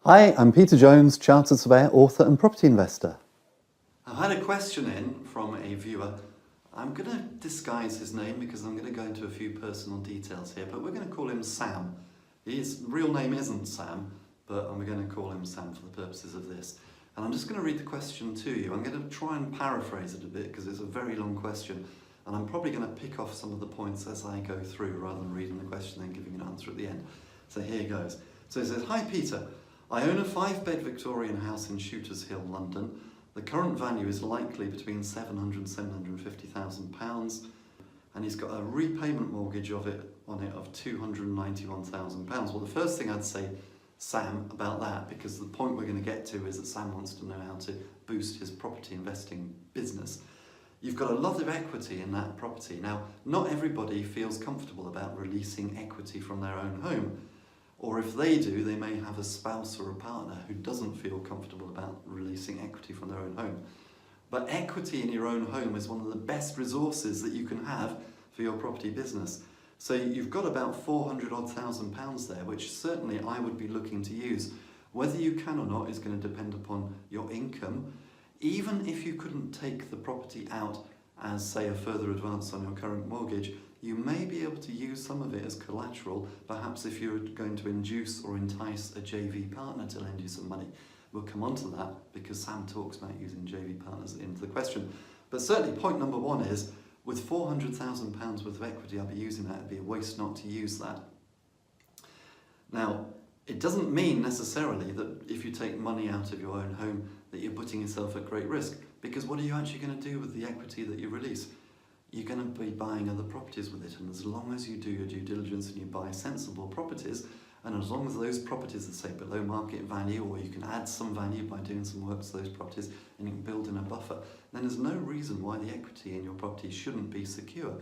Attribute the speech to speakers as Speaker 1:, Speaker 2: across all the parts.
Speaker 1: Hi, I'm Peter Jones, Chartered Surveyor, author and property investor.
Speaker 2: I've had a question in from a viewer. I'm going to disguise his name because I'm going to go into a few personal details here, but we're going to call him Sam. His real name isn't Sam, but I'm going to call him Sam for the purposes of this. And I'm just going to read the question to you. I'm going to try and paraphrase it a bit because it's a very long question, and I'm probably going to pick off some of the points as I go through rather than reading the question and giving an answer at the end. So here goes. So it says, "Hi Peter, I own a 5-bed Victorian house in Shooters Hill, London. The current value is likely between £700,000 and £750,000, and he's got a repayment mortgage on it of £291,000. Well, the first thing I'd say, Sam, about that, because the point we're going to get to is that Sam wants to know how to boost his property investing business. You've got a lot of equity in that property. Now, not everybody feels comfortable about releasing equity from their own home. Or if they do, they may have a spouse or a partner who doesn't feel comfortable about releasing equity from their own home. But equity in your own home is one of the best resources that you can have for your property business. So you've got about £400,000 there, which certainly I would be looking to use. Whether you can or not is going to depend upon your income. Even if you couldn't take the property out as, say, a further advance on your current mortgage, you may be able to use some of it as collateral, perhaps if you're going to induce or entice a JV partner to lend you some money. We'll come on to that because Sam talks about using JV partners into the question. But certainly point number one is, with £400,000 worth of equity, I'd be using that. It'd be a waste not to use that. Now, it doesn't mean necessarily that if you take money out of your own home that you're putting yourself at great risk, because what are you actually going to do with the equity that you release? You're going to be buying other properties with it, and as long as you do your due diligence and you buy sensible properties, and as long as those properties are, say, below market value, or you can add some value by doing some work to those properties and you can build in a buffer, then there's no reason why the equity in your property shouldn't be secure.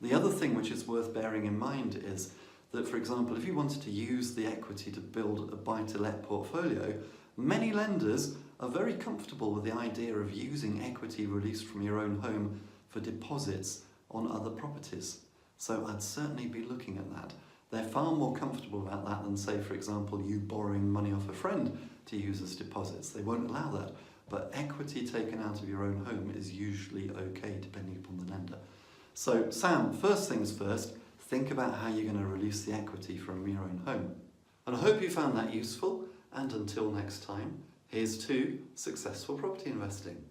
Speaker 2: The other thing which is worth bearing in mind is that, for example, if you wanted to use the equity to build a buy-to-let portfolio, many lenders are very comfortable with the idea of using equity released from your own home for deposits on other properties. So I'd certainly be looking at that. They're far more comfortable about that than, say, for example, you borrowing money off a friend to use as deposits. They won't allow that. But equity taken out of your own home is usually okay, depending upon the lender. So Sam, first things first, think about how you're going to release the equity from your own home. And I hope you found that useful, and until next time, here's to successful property investing.